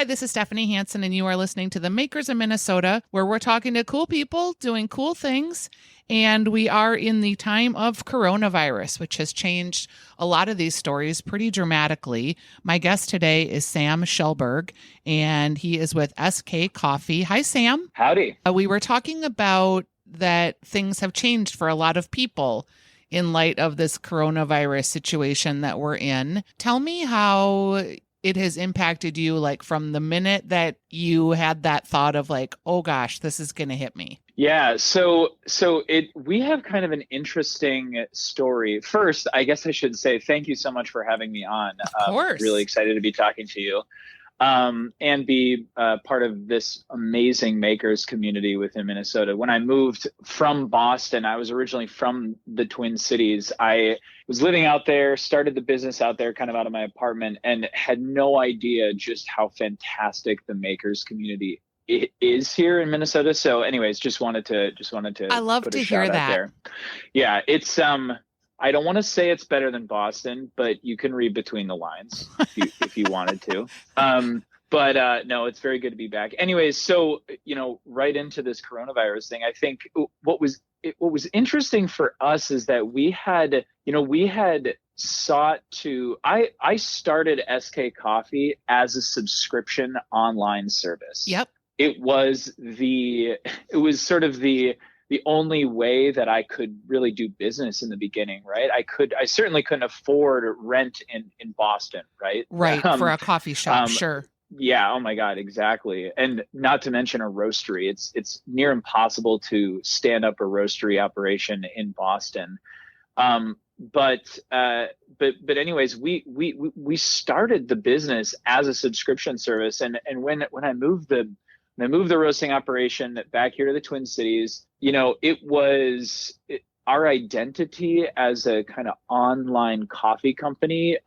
this is Stephanie Hansen, and you are listening to The Makers of Minnesota, where we're talking to cool people doing cool things. And we are in the time of coronavirus, which has changed a lot of these stories pretty dramatically. My guest today is Sam Kjellberg, and he is with SK Coffee. Hi, Sam. Howdy. We were talking about that things have changed for a lot of people in light of this coronavirus situation that we're in. Tell me how it has impacted you, like from the minute that you had that thought of like, oh gosh, this is going to hit me. Yeah, we have kind of an interesting story. First, I guess I should say thank you so much for having me on. Of course. Really excited to be talking to you. And be part of this amazing makers community within Minnesota. When I moved from Boston, I was originally from the Twin Cities. I was living out there, started the business out there, kind of out of my apartment, and had no idea just how fantastic the makers community is here in Minnesota. So anyways, just wanted to I love put to a hear shout out that. there. Yeah, it's I don't want to say it's better than Boston, but you can read between the lines if you wanted to. But no, it's very good to be back. Anyways, so right into this coronavirus thing, I think what was interesting for us is that we had sought to. I started SK Coffee as a subscription online service. Yep. It was sort of the only way that I could really do business in the beginning, right? I certainly couldn't afford rent in Boston, right? Right, for a coffee shop, sure. Yeah, oh my God, exactly. And not to mention a roastery. It's near impossible to stand up a roastery operation in Boston. But anyways, we started the business as a subscription service, and when I moved the roasting operation back here to the Twin Cities, our identity as a kind of online coffee company.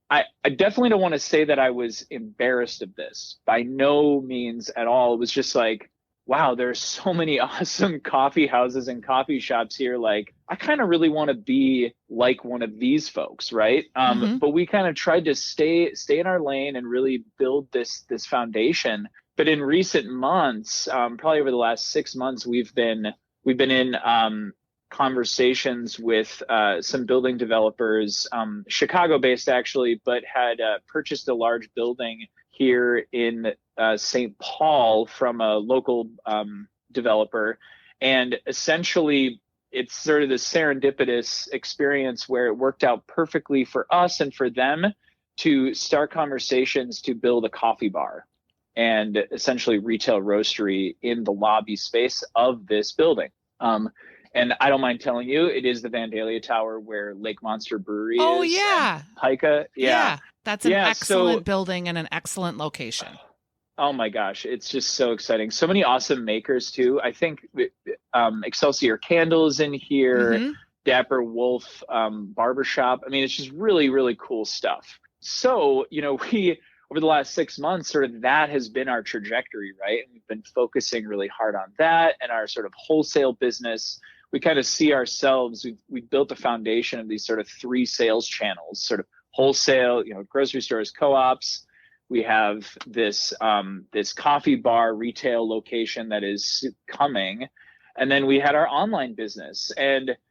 I definitely don't want to say that I was embarrassed of this. By no means at all. It was just like, wow, there's so many awesome coffee houses and coffee shops here. Like, I kind of really want to be like one of these folks, right? But we kind of tried to stay in our lane and really build this foundation. But in recent months, probably over the last 6 months, we've been in conversations with some building developers, Chicago-based actually, but had purchased a large building here in St. Paul from a local developer. And essentially, it's sort of this serendipitous experience where it worked out perfectly for us and for them to start conversations to build a coffee bar and essentially retail roastery in the lobby space of this building. And I don't mind telling you, it is the Vandalia Tower where Lake Monster Brewery is. Oh, yeah. Pica. Yeah. That's an excellent building and an excellent location. Oh, my gosh. It's just so exciting. So many awesome makers, too. I think Excelsior Candles in here, Dapper Wolf Barbershop. I mean, it's just really, really cool stuff. So, we... over the last 6 months, sort of that has been our trajectory, right? And we've been focusing really hard on that and our sort of wholesale business. We kind of see ourselves, we've built a foundation of these sort of 3 sales channels, sort of wholesale, grocery stores, co-ops. We have this coffee bar retail location that is coming. And then we had our online business.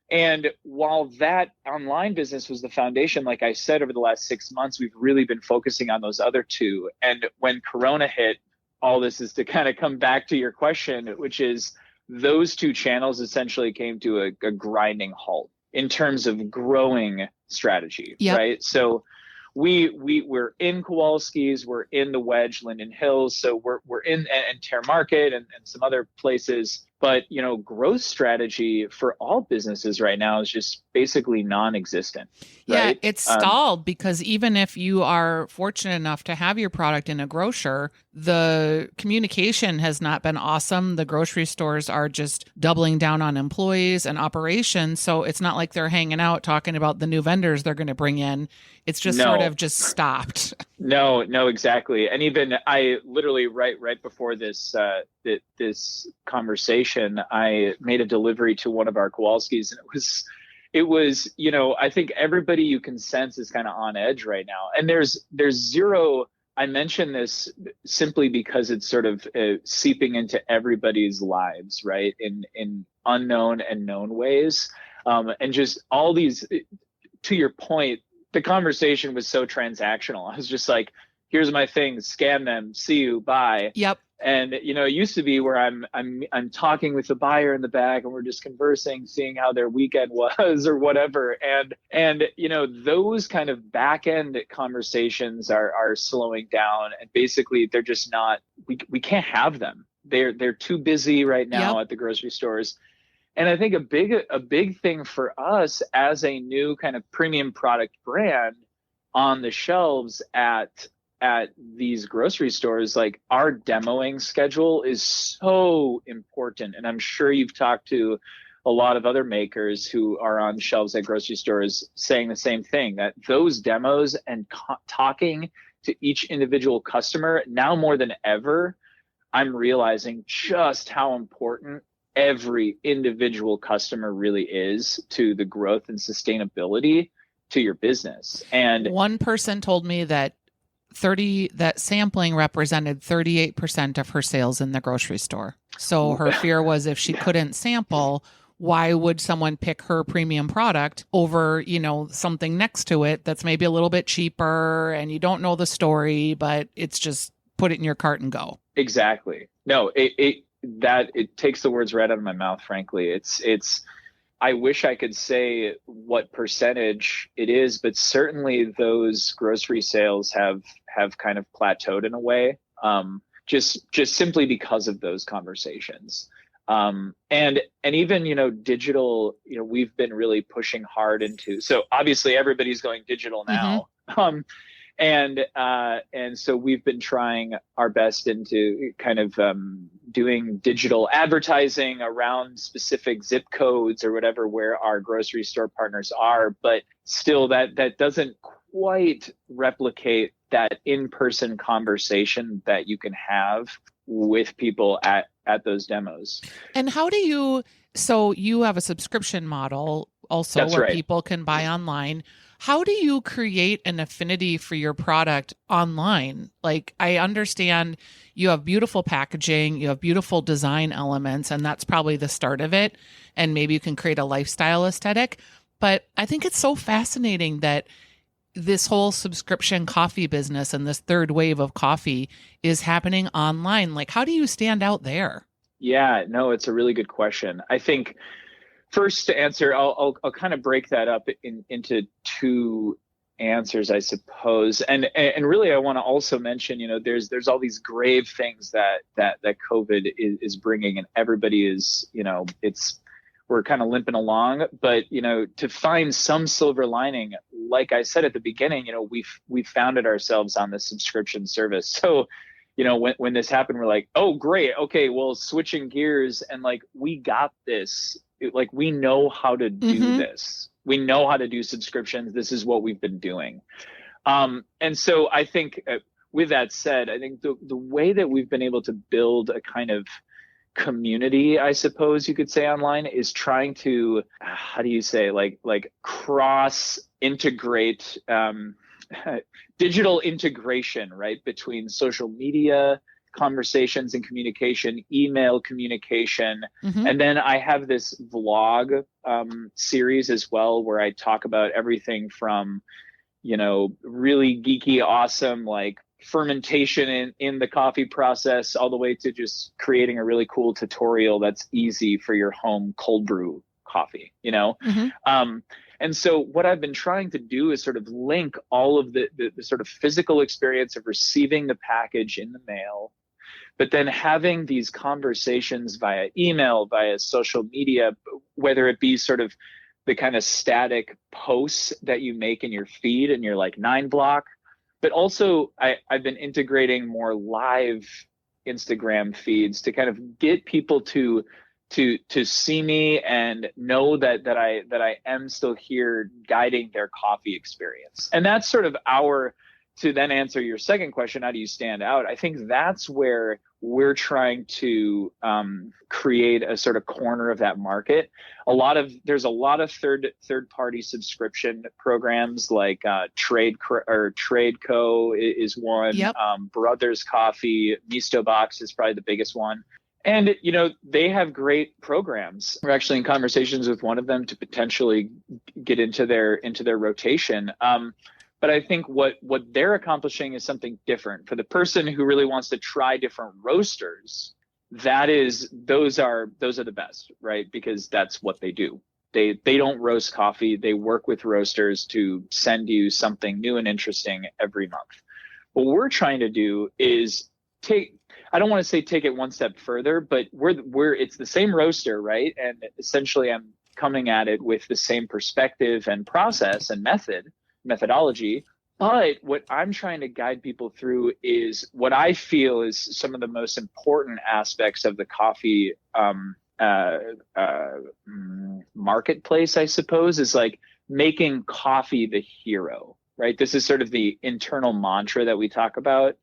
And while that online business was the foundation, like I said, over the last 6 months, we've really been focusing on those other 2. And when Corona hit, all this is to kind of come back to your question, which is those 2 channels essentially came to a grinding halt in terms of growing strategy, right? So we're in Kowalski's, we're in the Wedge, Linden Hills, so we're in and Terre Market and some other places. But, growth strategy for all businesses right now is just basically non-existent. Yeah, right? it's stalled because even if you are fortunate enough to have your product in a grocer, the communication has not been awesome. The grocery stores are just doubling down on employees and operations. So it's not like they're hanging out talking about the new vendors they're going to bring in. It's just sort of just stopped. No, exactly. And even I literally right before this this conversation, I made a delivery to one of our Kowalskis, and it was I think everybody you can sense is kind of on edge right now. And there's zero I mention this simply because it's sort of seeping into everybody's lives, right? In unknown and known ways. And just all these, to your point, the conversation was so transactional. I was just like, here's my things, scan them, see you, bye. Yep. And it used to be where I'm talking with the buyer in the back, and we're just conversing, seeing how their weekend was or whatever. And those kind of back end conversations are slowing down, and basically they're just not. We can't have them. They're too busy right now at the grocery stores. And I think a big thing for us as a new kind of premium product brand on the shelves at these grocery stores, like, our demoing schedule is so important. And I'm sure you've talked to a lot of other makers who are on shelves at grocery stores saying the same thing, that those demos and talking to each individual customer, now more than ever, I'm realizing just how important every individual customer really is to the growth and sustainability to your business. And one person told me that sampling represented 38% of her sales in the grocery store. So her fear was, if she couldn't sample, why would someone pick her premium product over, something next to it that's maybe a little bit cheaper and you don't know the story, but it's just put it in your cart and go. Exactly. No, it takes the words right out of my mouth, frankly. It's I wish I could say what percentage it is, but certainly those grocery sales have kind of plateaued in a way, just simply because of those conversations. And even, digital, we've been really pushing hard into, so obviously everybody's going digital now. Mm-hmm. And so we've been trying our best into kind of doing digital advertising around specific zip codes or whatever where our grocery store partners are, but still that doesn't quite replicate that in-person conversation that you can have with people at those demos. And so you have a subscription model also. That's where right. People can buy online. How do you create an affinity for your product online? Like, I understand you have beautiful packaging, you have beautiful design elements, and that's probably the start of it. And maybe you can create a lifestyle aesthetic. But I think it's so fascinating that this whole subscription coffee business and this third wave of coffee is happening online. Like, how do you stand out there? Yeah, no, it's a really good question. I think first, to answer, I'll kind of break that up into two answers, I suppose. And really, I want to also mention, there's all these grave things that COVID is bringing, and everybody is, we're kind of limping along. But to find some silver lining, like I said at the beginning, we founded ourselves on this subscription service. So, when this happened, we're like, oh, great, okay, well, switching gears, and like, we got this. Like, we know how to do this. We know how to do subscriptions. This is what we've been doing. And so I think with that said, I think the way that we've been able to build a kind of community, I suppose you could say, online is trying to, how do you say, like cross integrate, digital integration, right? Between social media conversations and communication, email communication. And then I have this vlog series as well, where I talk about everything from, really geeky, awesome, like fermentation in the coffee process, all the way to just creating a really cool tutorial that's easy for your home cold brew coffee, And so what I've been trying to do is sort of link all of the sort of physical experience of receiving the package in the mail, but then having these conversations via email, via social media, whether it be sort of the kind of static posts that you make in your feed and your like 9 block, but also I've been integrating more live Instagram feeds to kind of get people to see me and know that I am still here guiding their coffee experience. And that's sort of our to then answer your second question, how do you stand out? I think that's where we're trying to create a sort of corner of that market. There's a lot of third party subscription programs like Tradeco is one. Yep. Brothers Coffee, Misto Box is probably the biggest one. And, they have great programs. We're actually in conversations with one of them to potentially get into their rotation. But I think what they're accomplishing is something different. For the person who really wants to try different roasters, those are the best, right? Because that's what they do. They don't roast coffee. They work with roasters to send you something new and interesting every month. What we're trying to do is I don't want to say take it one step further, but it's the same roaster, right? And essentially I'm coming at it with the same perspective and process and methodology. But what I'm trying to guide people through is what I feel is some of the most important aspects of the coffee marketplace, I suppose, is like making coffee the hero, right? This is sort of the internal mantra that we talk about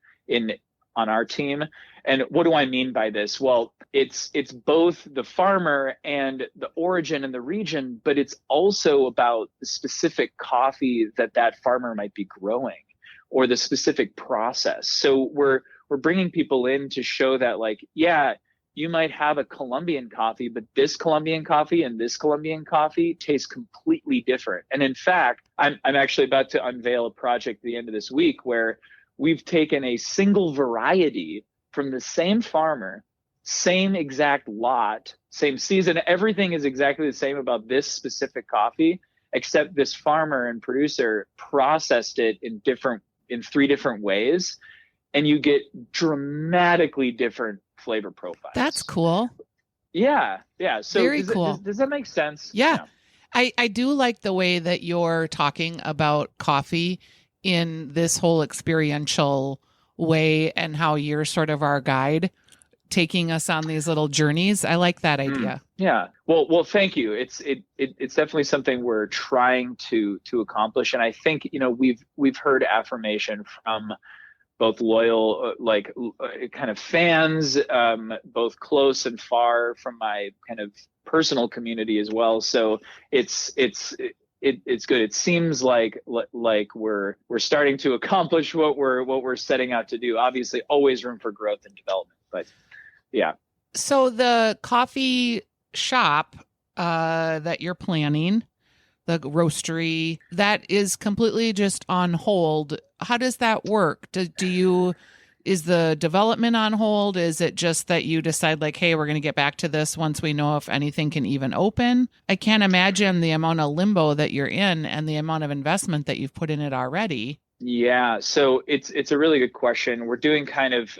on our team. And what do I mean by this? Well, it's both the farmer and the origin and the region, but it's also about the specific coffee that farmer might be growing or the specific process. So we're bringing people in to show that, like, yeah, you might have a Colombian coffee, but this Colombian coffee and this Colombian coffee taste completely different. And in fact, I'm actually about to unveil a project at the end of this week where we've taken a single variety from the same farmer, same exact lot, same season. Everything is exactly the same about this specific coffee, except this farmer and producer processed it in 3 different ways, and you get dramatically different flavor profiles. That's cool. Yeah. So very cool. Does that make sense? Yeah. I do like the way that you're talking about coffee in this whole experiential way and how you're sort of our guide, taking us on these little journeys. I like that idea. Yeah. Well, thank you. It's definitely something we're trying to accomplish. And I think, we've heard affirmation from both loyal, kind of fans, both close and far from my kind of personal community as well. So it's good. It seems like we're starting to accomplish what we're setting out to do. Obviously, always room for growth and development, but yeah. So the coffee shop that you're planning, the roastery, that is completely just on hold. How does that work? Is the development on hold? Is it just that you decide like, hey, we're going to get back to this once we know if anything can even open? I can't imagine the amount of limbo that you're in and the amount of investment that you've put in it already. Yeah. So it's a really good question. We're doing kind of,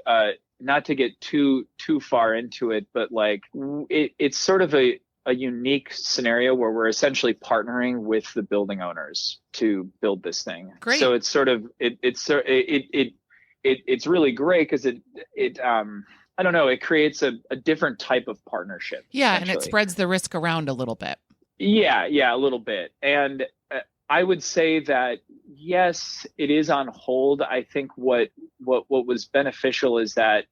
not to get too far into it, but like it's sort of a unique scenario where we're essentially partnering with the building owners to build this thing. Great. So it's sort of, it's really great because it I don't know, it creates a different type of partnership. Yeah, and it spreads the risk around a little bit. Yeah, a little bit. And I would say that yes, it is on hold. I think what was beneficial is that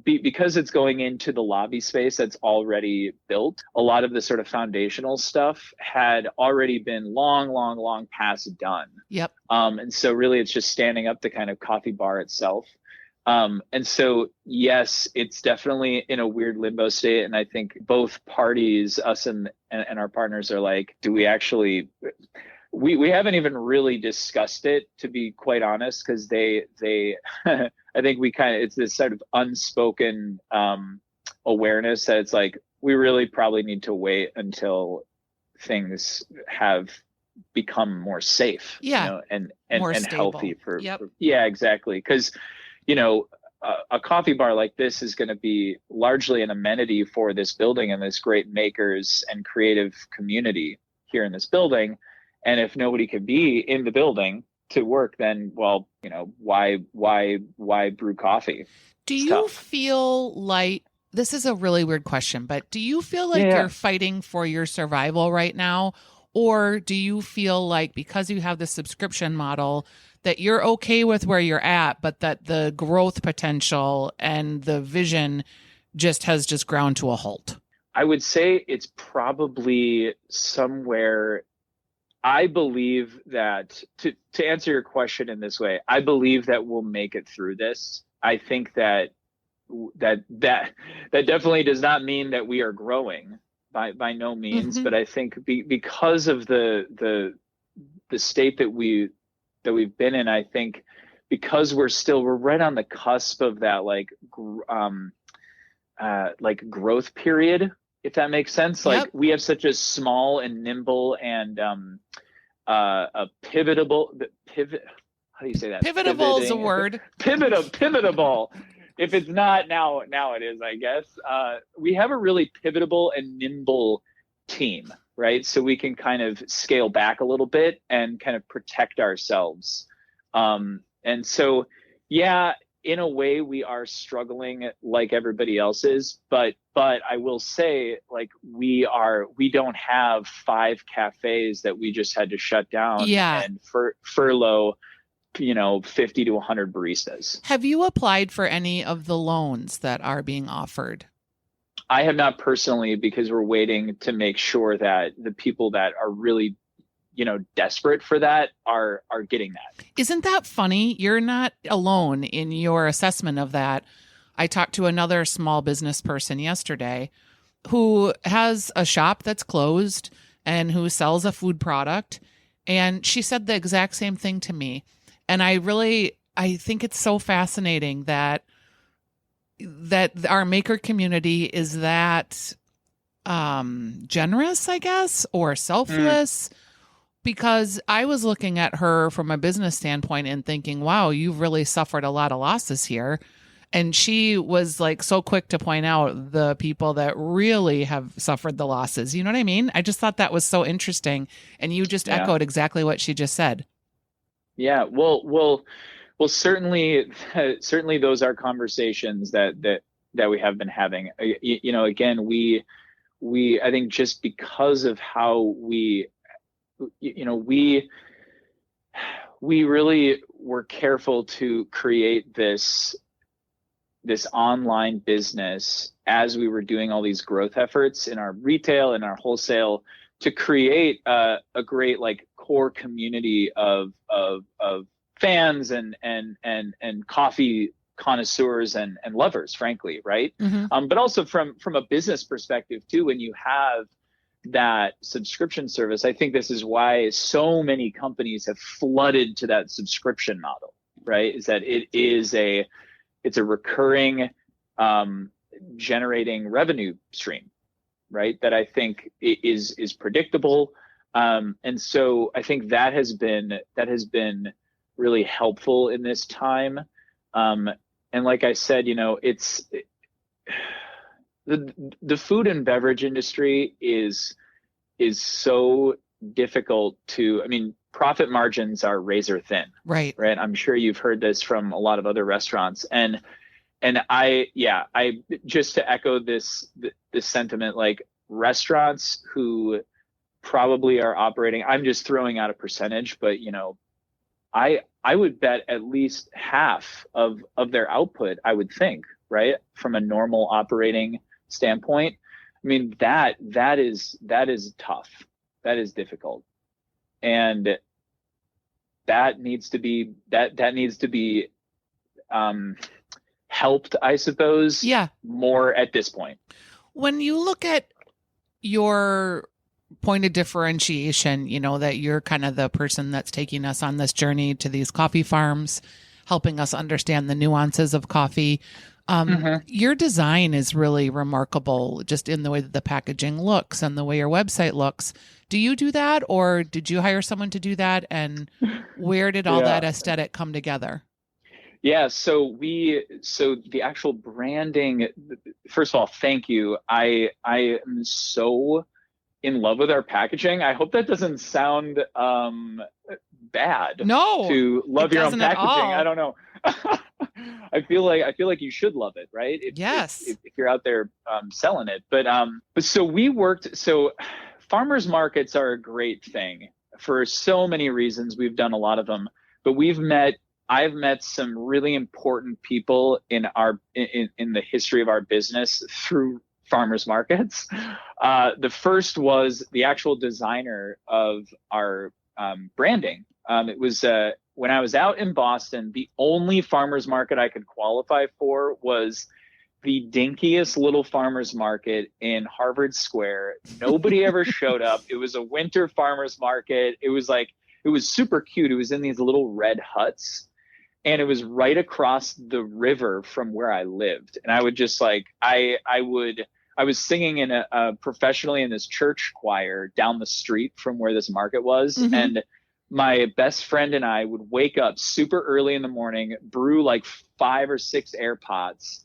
because it's going into the lobby space that's already built, a lot of the sort of foundational stuff had already been long past done. Yep. And so really it's just standing up the kind of coffee bar itself. And so, yes, it's definitely in a weird limbo state. And I think both parties, us and our partners, are like, do we actually, we haven't even really discussed it, to be quite honest, because they I think it's this sort of unspoken awareness that it's like, we really probably need to wait until things have become more safe, and healthy yeah, exactly. Because, a coffee bar like this is going to be largely an amenity for this building and this great makers and creative community here in this building. And if nobody could be in the building to work, then, well, why brew coffee? Do you feel like, this is a really weird question, but do you feel like you're fighting for your survival right now? Or do you feel like because you have the subscription model that you're okay with where you're at, but that the growth potential and the vision has just ground to a halt? I would say it's probably somewhere. I believe that to answer your question in this way, I believe that we'll make it through this. I think that definitely does not mean that we are growing by no means, but I think because of the state that we've been in, I think because we're right on the cusp of that like growth period, if that makes sense. Like we have such a small and nimble and a pivot. How do you say that? Pivotable is a word. Pivotable. If it's not now it is, I guess. We have a really pivotable and nimble team, right? So we can kind of scale back a little bit and kind of protect ourselves. And so, yeah, in a way we are struggling like everybody else is, but I will say, like, we don't have 5 cafes that we just had to shut down and furlough 50 to 100 baristas. Have you applied for any of the loans that are being offered? I have not personally, because we're waiting to make sure that the people that are really desperate for that are getting that. Isn't that funny? You're not alone in your assessment of that. I talked to another small business person yesterday who has a shop that's closed and who sells a food product. And she said the exact same thing to me. And I think it's so fascinating that our maker community is that generous, I guess, or selfless. Because I was looking at her from a business standpoint and thinking, wow, you've really suffered a lot of losses here. And she was like so quick to point out the people that really have suffered the losses. You know what I mean? I just thought that was so interesting. And you just echoed exactly what she just said. Yeah, well, certainly those are conversations that we have been having. Again, we I think just because of how we really were careful to create this online business as we were doing all these growth efforts in our retail and our wholesale to create a great like core community of fans and coffee connoisseurs and lovers, frankly, right? But also from a business perspective too, when you have that subscription service, I think this is why so many companies have flooded to that subscription model, right? Is that it's a recurring generating revenue stream, right? That I think is predictable. And so I think that has been really helpful in this time. And like I said, it's the food and beverage industry is so difficult to, profit margins are razor thin. Right. I'm sure you've heard this from a lot of other restaurants. And I just to echo this sentiment, like restaurants who probably are operating, I'm just throwing out a percentage, but I would bet at least half of their output, I would think, right? From a normal operating standpoint. That is tough. That is difficult. And that needs to be helped, I suppose, more at this point. When you look at your point of differentiation, that you're kind of the person that's taking us on this journey to these coffee farms, helping us understand the nuances of coffee. Your design is really remarkable just in the way that the packaging looks and the way your website looks. Do you do that, or did you hire someone to do that? And where did all that aesthetic come together? Yeah, so the actual branding, first of all, thank you. I am so in love with our packaging. I hope that doesn't sound bad. No, to love your own packaging. I don't know. I feel like you should love it, right? If you're out there selling it. But so farmers markets are a great thing for so many reasons. We've done a lot of them, but I've met some really important people in the history of our business through farmers markets. The first was the actual designer of our branding. It was when I was out in Boston, the only farmers market I could qualify for was the dinkiest little farmers market in Harvard Square. Nobody ever showed up. It was a winter farmers market. It was super cute. It was in these little red huts, and it was right across the river from where I lived. And I would just I was singing in a professionally in this church choir down the street from where this market was. Mm-hmm. And my best friend and I would wake up super early in the morning, brew like 5 or 6 air pots.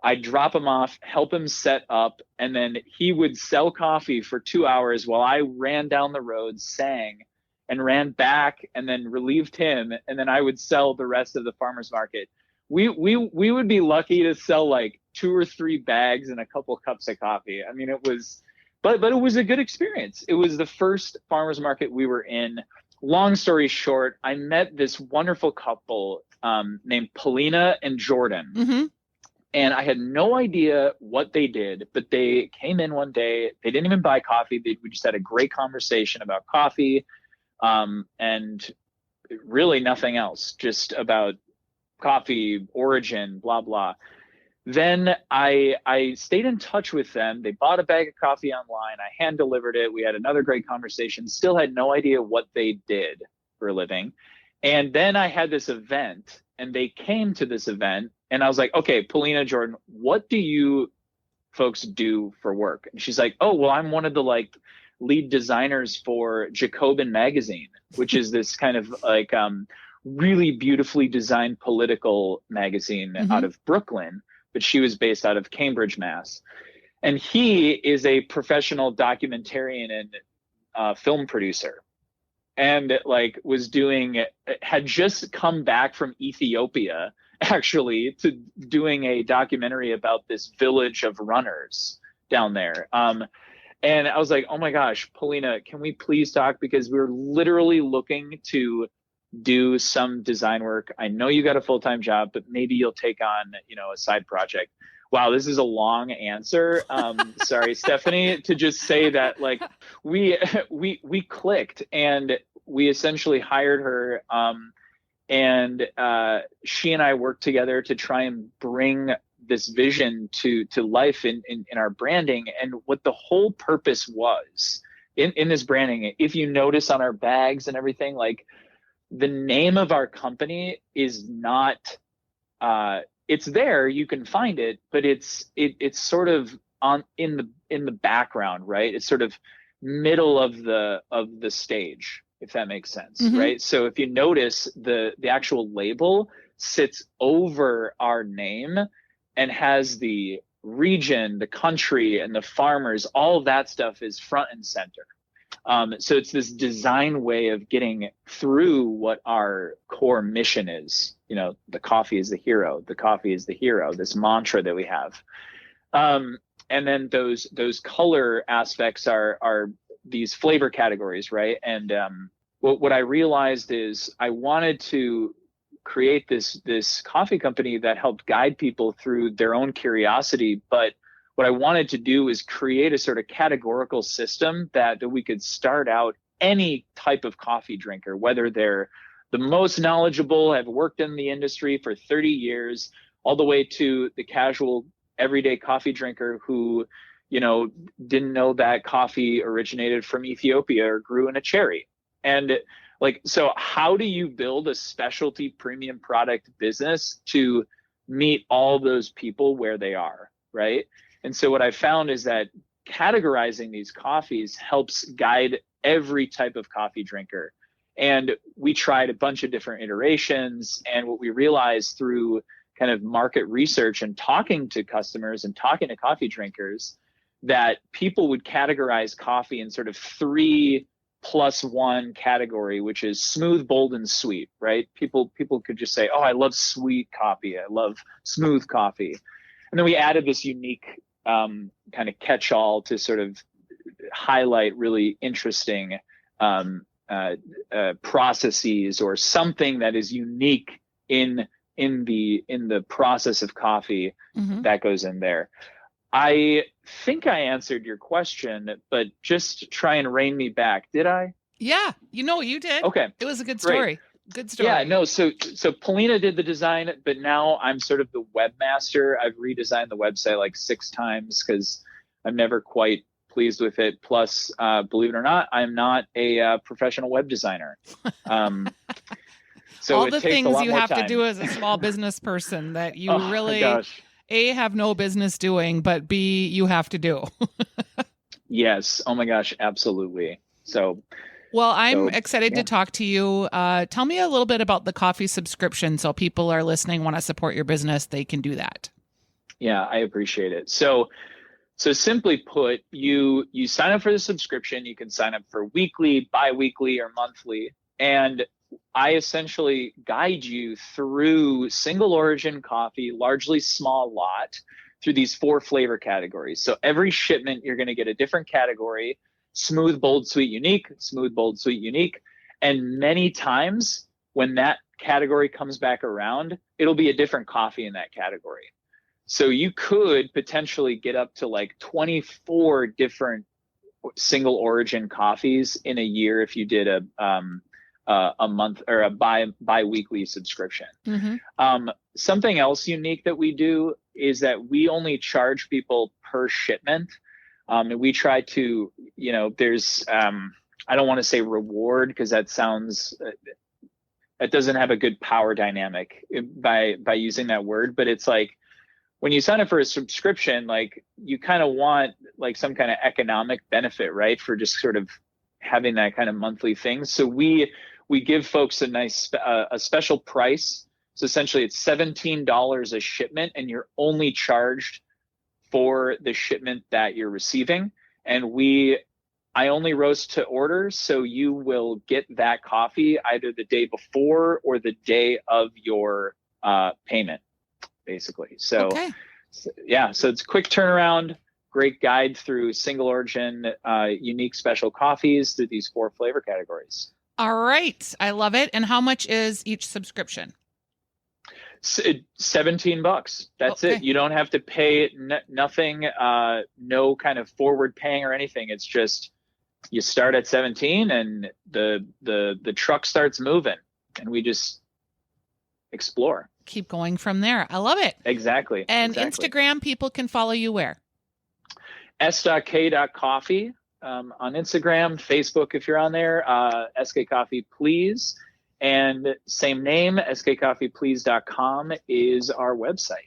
I'd drop him off, help him set up, and then he would sell coffee for 2 hours while I ran down the road, sang, and ran back, and then relieved him, and then I would sell the rest of the farmer's market. We would be lucky to sell like 2 or 3 bags and a couple cups of coffee. I mean, it was, but it was a good experience. It was the first farmer's market we were in. Long story short, I met this wonderful couple named Paulina and Jordan. Mm-hmm. And I had no idea what they did, but they came in one day. They didn't even buy coffee. We just had a great conversation about coffee, and really nothing else, just about coffee, origin, blah, blah. Then I stayed in touch with them. They bought a bag of coffee online. I hand delivered it. We had another great conversation. Still had no idea what they did for a living. And then I had this event, and they came to this event, and I was like, okay, Paulina, Jordan, what do you folks do for work? And she's like, oh, well, I'm one of the lead designers for Jacobin magazine, which is this kind of really beautifully designed political magazine mm-hmm. out of Brooklyn, but she was based out of Cambridge, Mass. And he is a professional documentarian and film producer, and had just come back from Ethiopia, actually, to doing a documentary about this village of runners down there. And I was like, oh my gosh, Paulina, can we please talk? Because we're literally looking to do some design work. I know you got a full-time job, but maybe you'll take on, a side project. Wow, this is a long answer. Sorry, Stephanie, to just say that we clicked, and we essentially hired her, and she and I worked together to try and bring this vision to life in our branding. And what the whole purpose was in this branding, if you notice on our bags and everything, the name of our company is not, it's there, you can find it, but it's sort of in the background, right? It's sort of middle of the stage, if that makes sense, mm-hmm. right? So if you notice, the actual label sits over our name and has the region, the country, and the farmers. All of that stuff is front and center. So it's this design way of getting through what our core mission is. The coffee is the hero. The coffee is the hero. This mantra that we have. And then those color aspects are these flavor categories, right? And what I realized is I wanted to create this coffee company that helped guide people through their own curiosity, but what I wanted to do is create a sort of categorical system that we could start out any type of coffee drinker, whether they're the most knowledgeable, have worked in the industry for 30 years, all the way to the casual everyday coffee drinker who, didn't know that coffee originated from Ethiopia or grew in a cherry. And so how do you build a specialty premium product business to meet all those people where they are, right? And so what I found is that categorizing these coffees helps guide every type of coffee drinker. And we tried a bunch of different iterations. And what we realized through kind of market research and talking to customers and talking to coffee drinkers, that people would categorize coffee in sort of 3+1 category, which is smooth, bold, and sweet, right? People could just say, oh, I love sweet coffee. I love smooth coffee. And then we added this unique kind of catch-all to sort of highlight really interesting processes or something that is unique in the process of coffee that goes in there. I think I answered your question, but just try and rein me back. Did I? Yeah, you did. Okay. It was a good story. Great. Good story. Yeah, no, so Polina did the design, but now I'm sort of the webmaster. I've redesigned the website like 6 times because I'm never quite pleased with it. Plus, believe it or not, I'm not a professional web designer. So all the things you have to do as a small business person that you really A, have no business doing, but B, you have to do. Yes. Oh my gosh, absolutely. So well, I'm excited to talk to you. Tell me a little bit about the coffee subscription. So people are listening, want to support your business, they can do that. Yeah, I appreciate it. So simply put, you sign up for the subscription. You can sign up for weekly, bi-weekly, or monthly. And I essentially guide you through single origin coffee, largely small lot, through these 4 flavor categories. So every shipment, you're going to get a different category: smooth, bold, sweet, unique, smooth, bold, sweet, unique. And many times when that category comes back around, it'll be a different coffee in that category. So you could potentially get up to like 24 different single origin coffees in a year if you did a month or a bi-weekly subscription. Something else unique that we do is that we only charge people per shipment. And we try to, there's, I don't want to say reward because that doesn't have a good power dynamic by using that word, but it's like when you sign up for a subscription, like you kind of want like some kind of economic benefit, right? For just sort of having that kind of monthly thing. So we give folks a special price. So essentially it's $17 a shipment, and you're only charged for the shipment that you're receiving. And I only roast to order, so you will get that coffee either the day before or the day of your payment, basically. So so it's a quick turnaround, great guide through single origin, unique special coffees through these 4 flavor categories. All right. I love it. And how much is each subscription? $17. That's it. You don't have to pay nothing, no kind of forward paying or anything. It's just you start at 17 and the truck starts moving and we just explore. Keep going from there. I love it. Exactly. And Instagram, people can follow you where? s.k.coffee on Instagram, Facebook if you're on there, SK Coffee Please. And same name, skcoffeeplease.com is our website.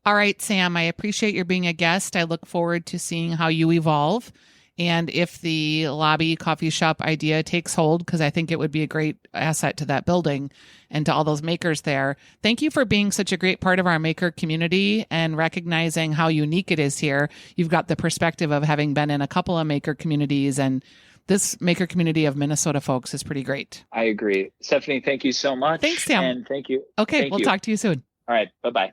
All right, Sam, I appreciate your being a guest. I look forward to seeing how you evolve. And if the lobby coffee shop idea takes hold, because I think it would be a great asset to that building and to all those makers there. Thank you for being such a great part of our maker community and recognizing how unique it is here. You've got the perspective of having been in a couple of maker communities, and this maker community of Minnesota folks is pretty great. I agree. Stephanie, thank you so much. Thanks, Sam. And thank you. Okay, we'll talk to you soon. All right. Bye-bye.